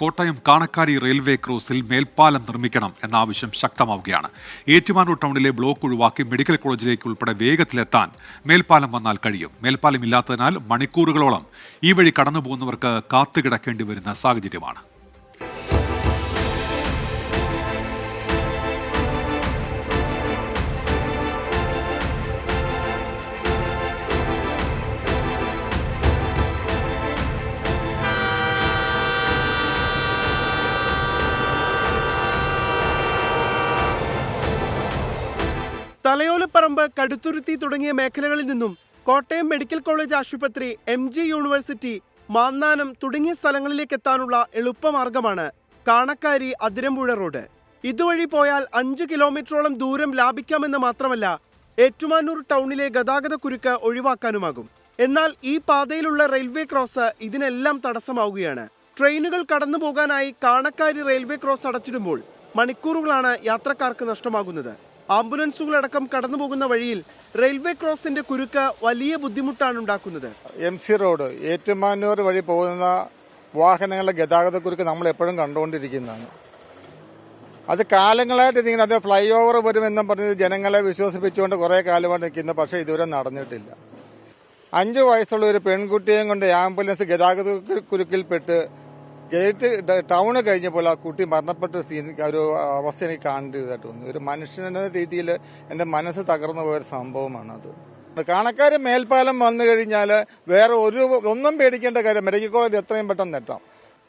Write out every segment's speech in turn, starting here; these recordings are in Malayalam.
കോട്ടയം കാണക്കാരി റെയിൽവേ ക്രോസിൽ മേൽപ്പാലം നിർമ്മിക്കണം എന്ന ആവശ്യം ശക്തമാവുകയാണ്. ഏറ്റുമാനൂർ ടൗണിലെ ബ്ലോക്ക് ഒഴിവാക്കി മെഡിക്കൽ കോളേജിലേക്ക് ഉൾപ്പെടെ വേഗത്തിലെത്താൻ മേൽപ്പാലം വന്നാൽ കഴിയും. മേൽപ്പാലം ഇല്ലാത്തതിനാൽ മണിക്കൂറുകളോളം ഈ വഴി കടന്നുപോകുന്നവർക്ക് കാത്തുകിടക്കേണ്ടി വരുന്ന സാഹചര്യമാണ്. തലയോലപ്പറമ്പ്, കടുത്തുരുത്തി തുടങ്ങിയ മേഖലകളിൽ നിന്നും കോട്ടയം മെഡിക്കൽ കോളേജ് ആശുപത്രി, MG യൂണിവേഴ്സിറ്റി, മാന്നാനം തുടങ്ങിയ സ്ഥലങ്ങളിലേക്ക് എത്താനുള്ള എളുപ്പമാർഗമാണ് കാണക്കാരി അതിരമ്പുഴ റോഡ്. ഇതുവഴി പോയാൽ 5 കിലോമീറ്ററോളം ദൂരം ലാഭിക്കാമെന്ന് മാത്രമല്ല ഏറ്റുമാനൂർ ടൗണിലെ ഗതാഗത കുരുക്ക് ഒഴിവാക്കാനുമാകും. എന്നാൽ ഈ പാതയിലുള്ള റെയിൽവേ ക്രോസ് ഇതിനെല്ലാം തടസ്സമാവുകയാണ്. ട്രെയിനുകൾ കടന്നു പോകാനായി കാണക്കാരി റെയിൽവേ ക്രോസ് അടച്ചിടുമ്പോൾ മണിക്കൂറുകളാണ് യാത്രക്കാർക്ക് നഷ്ടമാകുന്നത്. ആംബുലൻസുകളടക്കം കടന്നുപോകുന്ന വഴിയിൽ റെയിൽവേ ക്രോസിന്റെ കുരുക്ക് വലിയ ബുദ്ധിമുട്ടാണ് ഉണ്ടാക്കുന്നത്. MC റോഡ്, ഏറ്റുമാനൂർ വഴി പോകുന്ന വാഹനങ്ങളുടെ ഗതാഗത കുരുക്ക് നമ്മൾ എപ്പോഴും കണ്ടുകൊണ്ടിരിക്കുന്നതാണ്. അത് കാലങ്ങളായിട്ട് ഇങ്ങനെ അത് ഫ്ലൈ ഓവർ വരുമെന്നും പറഞ്ഞ് ജനങ്ങളെ വിശ്വസിപ്പിച്ചുകൊണ്ട് കുറേ കാലമായിട്ട് നിൽക്കുന്നു. പക്ഷേ ഇതുവരെ നടന്നിട്ടില്ല. 5 വയസ്സുള്ള ഒരു പെൺകുട്ടിയെയും കൊണ്ട് ആംബുലൻസ് ഗതാഗത കുരുക്കിൽപ്പെട്ട് ഗേറ്റ് ടൗണ് കഴിഞ്ഞപ്പോൾ ആ കുട്ടി മരണപ്പെട്ട ഒരു അവസ്ഥ എനിക്ക് കാണേണ്ടതായിട്ട് തോന്നി. ഒരു മനുഷ്യനെന്ന രീതിയിൽ എൻ്റെ മനസ്സ് തകർന്നു പോയൊരു സംഭവമാണ് അത്. കാണക്കാര് മേൽപ്പാലം വന്നു കഴിഞ്ഞാൽ വേറെ ഒന്നും പേടിക്കേണ്ട കാര്യം, മെഡിക്കൽ കോളേജ് എത്രയും പെട്ടെന്ന് എത്താം.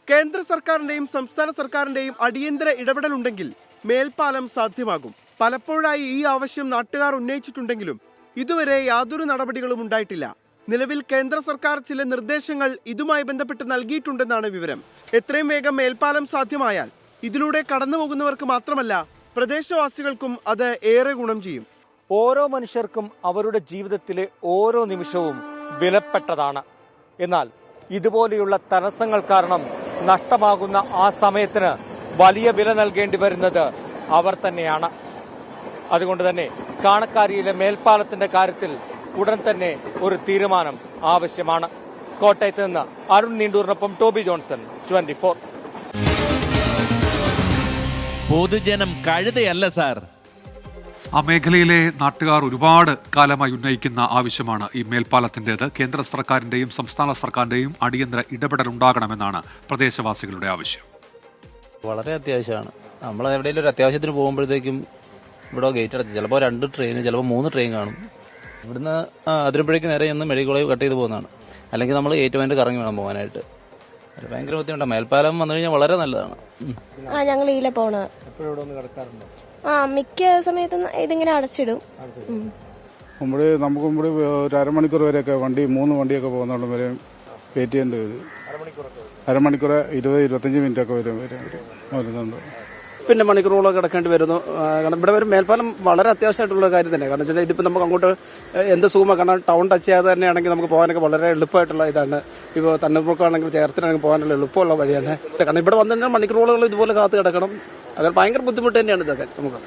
കേന്ദ്ര സർക്കാരിന്റെയും സംസ്ഥാന സർക്കാരിന്റെയും അടിയന്തര ഇടപെടലുണ്ടെങ്കിൽ മേൽപ്പാലം സാധ്യമാകും. പലപ്പോഴായി ഈ ആവശ്യം നാട്ടുകാർ ഉന്നയിച്ചിട്ടുണ്ടെങ്കിലും ഇതുവരെ യാതൊരു നടപടികളും ഉണ്ടായിട്ടില്ല. നിലവിൽ കേന്ദ്ര സർക്കാർ ചില നിർദ്ദേശങ്ങൾ ഇതുമായി ബന്ധപ്പെട്ട് നൽകിയിട്ടുണ്ടെന്നാണ് വിവരം. എത്രയും വേഗം മേൽപ്പാലം സാധ്യമായാൽ ഇതിലൂടെ കടന്നുപോകുന്നവർക്ക് മാത്രമല്ല പ്രദേശവാസികൾക്കും അത് ഏറെ ഗുണം ചെയ്യും. ഓരോ മനുഷ്യർക്കും അവരുടെ ജീവിതത്തിലെ ഓരോ നിമിഷവും വിലപ്പെട്ടതാണ്. എന്നാൽ ഇതുപോലെയുള്ള തടസ്സങ്ങൾ കാരണം നഷ്ടമാകുന്ന ആ സമയത്തിന് വലിയ വില നൽകേണ്ടി വരുന്നത് അവർ തന്നെയാണ്. അതുകൊണ്ട് തന്നെ കാണക്കാരിയിലെ മേൽപ്പാലത്തിന്റെ കാര്യത്തിൽ ഉടൻ തന്നെ ഒരു തീരുമാനം ആവശ്യമാണ്. കോട്ടയത്ത് നിന്ന് അരുൺ നീണ്ടൂരിനൊപ്പം ടോബി ജോൺസൺ, 24. പൊതുജനം കഴുതയല്ല സാർ. ആ മേഖലയിലെ നാട്ടുകാർ ഒരുപാട് കാലമായി ഉന്നയിക്കുന്ന ആവശ്യമാണ് ഈ മേൽപ്പാലത്തിൻ്റെത്. കേന്ദ്ര സർക്കാരിൻ്റെയും സംസ്ഥാന സർക്കാരിൻ്റെയും അടിയന്തര ഇടപെടലുണ്ടാകണമെന്നാണ് പ്രദേശവാസികളുടെ ആവശ്യം. വളരെ അത്യാവശ്യമാണ്. നമ്മൾ എവിടെയെങ്കിലും ഒരു അത്യാവശ്യത്തിന് പോകുമ്പോഴത്തേക്കും ഇവിടെ ഗേറ്റ് അടച്ച് ചിലപ്പോൾ 2 ട്രെയിൻ, ചിലപ്പോൾ 3 ട്രെയിൻ കാണും. ഇവിടുന്ന് അതിരമ്പുഴയ്ക്ക് നേരെ ചെന്ന് മെഡിക്കൽ കോളേജ് കട്ട് ചെയ്ത് പോകുന്നതാണ്. അല്ലെങ്കിൽ നമ്മൾ ഏറ്റുമാനൂർ കറങ്ങി വേണം പോകാനായിട്ട്. അത് ഭയങ്കര ബുദ്ധിമുട്ടാണ്. മേൽപ്പാലം വന്നു കഴിഞ്ഞാൽ വളരെ നല്ലതാണ്. ഞങ്ങൾ ഇതിലെ പോണ മിക്ക സമയത്തും ഇതിങ്ങനെ അടച്ചിടും. നമുക്ക് ഒരു 1/2 മണിക്കൂർ വരെയൊക്കെ 3 വണ്ടിയൊക്കെ പോകുന്നോണ്ട് വരെ വെയിറ്റ് ചെയ്യേണ്ടി വരും. അരമണിക്കൂർ 20-25 മിനിറ്റ് ഒക്കെ വരുന്നുണ്ട്. പിന്നെ മണിക്കൂറുകളൊക്കെ കിടക്കേണ്ടി വരുന്നു. കാരണം ഇവിടെ ഒരു മേൽപ്പാലം വളരെ അത്യാവശ്യമായിട്ടുള്ള കാര്യം തന്നെ. കാരണം വെച്ചാൽ ഇതിപ്പോൾ നമുക്ക് അങ്ങോട്ട് എന്ത് സുഖമാണ്. കാരണം ടൗൺ ടച്ച് ചെയ്യാതെ തന്നെയാണെങ്കിൽ നമുക്ക് പോകാനൊക്കെ വളരെ എളുപ്പമായിട്ടുള്ള ഇതാണ്. ഇപ്പോൾ തണ്ണീർമുക്കാണെങ്കിൽ ചേർത്തിനാണെങ്കിൽ പോകാനുള്ള എളുപ്പമുള്ള വഴിയാണ്. കാരണം ഇവിടെ വന്നു കഴിഞ്ഞാൽ മണിക്കൂറുകൾ ഇതുപോലെ കാത്ത് കിടക്കണം. അത് ഭയങ്കര ബുദ്ധിമുട്ട് തന്നെയാണ് ഇതൊക്കെ നമുക്ക്.